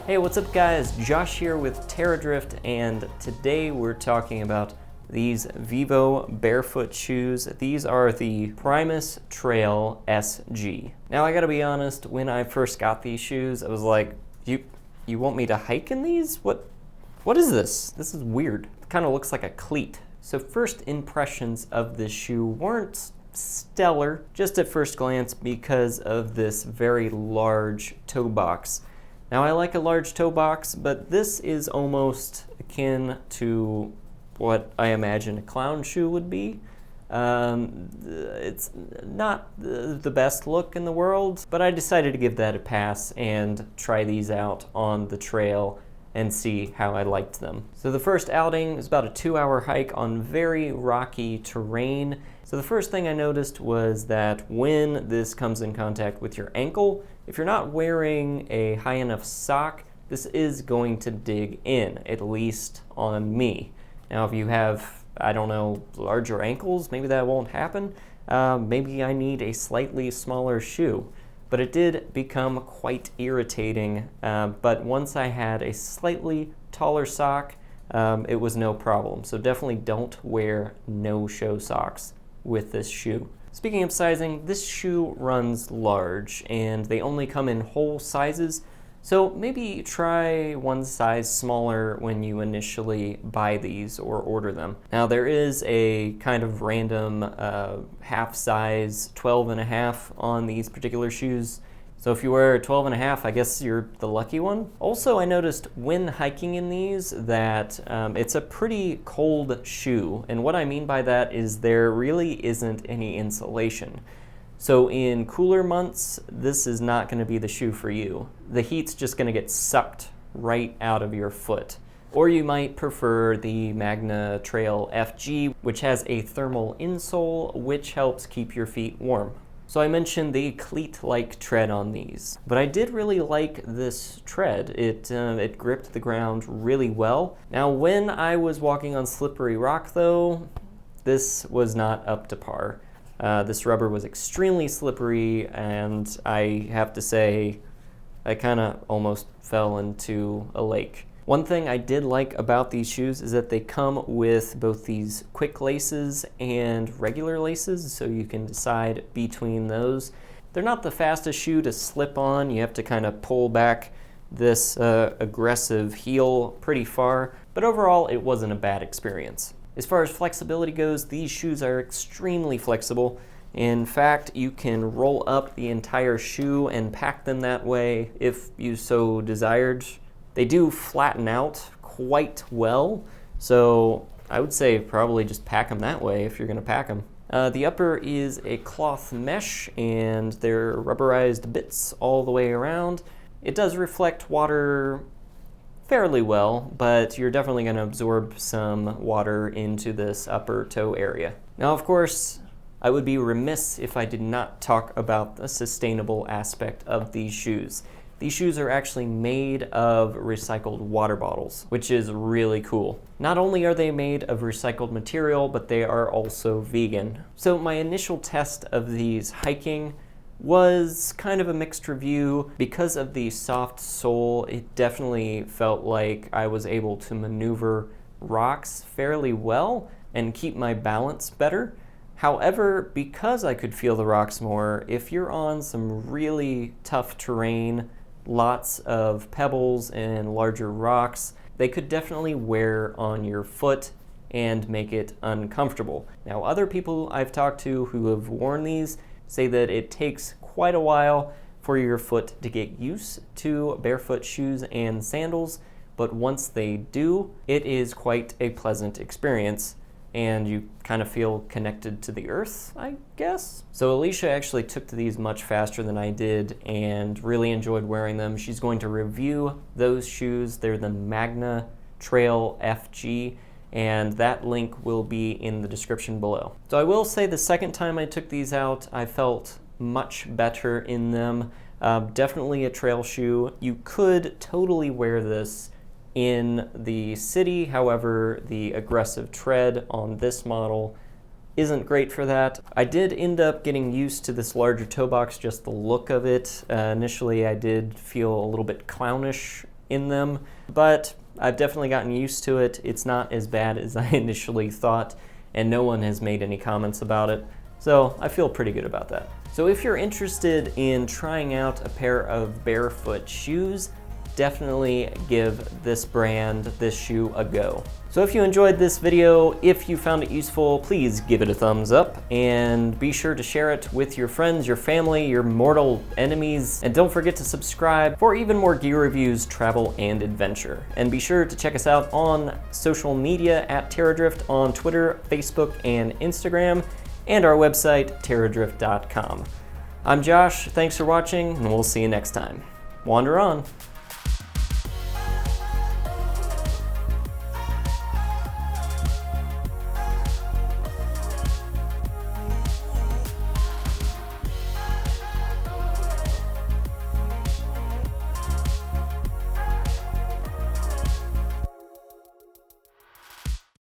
Hey, what's up guys? Josh here with Terradrift, and today we're talking about these Vivobarefoot shoes. These are the Primus Trail SG. Now I gotta be honest, when I first got these shoes, I was like, you want me to hike in these? What is this? This is weird. It kind of looks like a cleat. So first impressions of this shoe weren't stellar, just at first glance, because of this very large toe box. Now I like a large toe box, but this is almost akin to what I imagine a clown shoe would be. It's not the best look in the world, but I decided to give that a pass and try these out on the trail and see how I liked them. So the first outing was about a 2-hour hike on very rocky terrain. So the first thing I noticed was that when this comes in contact with your ankle, if you're not wearing a high enough sock, this is going to dig in, at least on me. Now if you have, I don't know, larger ankles, maybe that won't happen. Maybe I need a slightly smaller shoe. But it did become quite irritating, but once I had a slightly taller sock, it was no problem. So definitely don't wear no-show socks with this shoe. Speaking of sizing, this shoe runs large, and they only come in whole sizes, so maybe try one size smaller when you initially buy these or order them. Now there is a kind of random half size 12.5 on these particular shoes. So if you wear 12.5, I guess you're the lucky one. Also, I noticed when hiking in these that it's a pretty cold shoe. And what I mean by that is there really isn't any insulation. So in cooler months, this is not going to be the shoe for you. The heat's just going to get sucked right out of your foot. Or you might prefer the Magna Trail FG, which has a thermal insole, which helps keep your feet warm. So I mentioned the cleat-like tread on these, but I did really like this tread. It gripped the ground really well. Now when I was walking on slippery rock though, this was not up to par. This rubber was extremely slippery, and I have to say, I kind of almost fell into a lake. One thing I did like about these shoes is that they come with both these quick laces and regular laces, so you can decide between those. They're not the fastest shoe to slip on. You have to kind of pull back this aggressive heel pretty far, but overall it wasn't a bad experience. As far as flexibility goes, these shoes are extremely flexible. In fact, you can roll up the entire shoe and pack them that way if you so desired. They do flatten out quite well, so I would say probably just pack them that way if you're going to pack them. The upper is a cloth mesh, and they're rubberized bits all the way around. It does reflect water fairly well, but you're definitely going to absorb some water into this upper toe area. Now, of course, I would be remiss if I did not talk about the sustainable aspect of these shoes. These shoes are actually made of recycled water bottles, which is really cool. Not only are they made of recycled material, but they are also vegan. So my initial test of these hiking was kind of a mixed review. Because of the soft sole, it definitely felt like I was able to maneuver rocks fairly well and keep my balance better. However, because I could feel the rocks more, if you're on some really tough terrain, lots of pebbles and larger rocks, they could definitely wear on your foot and make it uncomfortable. Now, other people I've talked to who have worn these say that it takes quite a while for your foot to get used to barefoot shoes and sandals, but once they do, it is quite a pleasant experience, and you kind of feel connected to the earth, I guess. So Alisha actually took to these much faster than I did and really enjoyed wearing them. She's going to review those shoes. They're the Magna Trail FG, and that link will be in the description below. So I will say the second time I took these out, I felt much better in them. Definitely a trail shoe. You could totally wear this in the city. However, the aggressive tread on this model isn't great for that. I did end up getting used to this larger toe box, just the look of it. Initially, I did feel a little bit clownish in them, but I've definitely gotten used to it. It's not as bad as I initially thought, and no one has made any comments about it, so I feel pretty good about that. So if you're interested in trying out a pair of Barefoot shoes, definitely give this brand, this shoe, a go. So if you enjoyed this video, if you found it useful, please give it a thumbs up and be sure to share it with your friends, your family, your mortal enemies, and don't forget to subscribe for even more gear reviews, travel, and adventure. And be sure to check us out on social media at Terradrift on Twitter, Facebook, and Instagram, and our website, terradrift.com. I'm Josh, thanks for watching, and we'll see you next time. Wander on.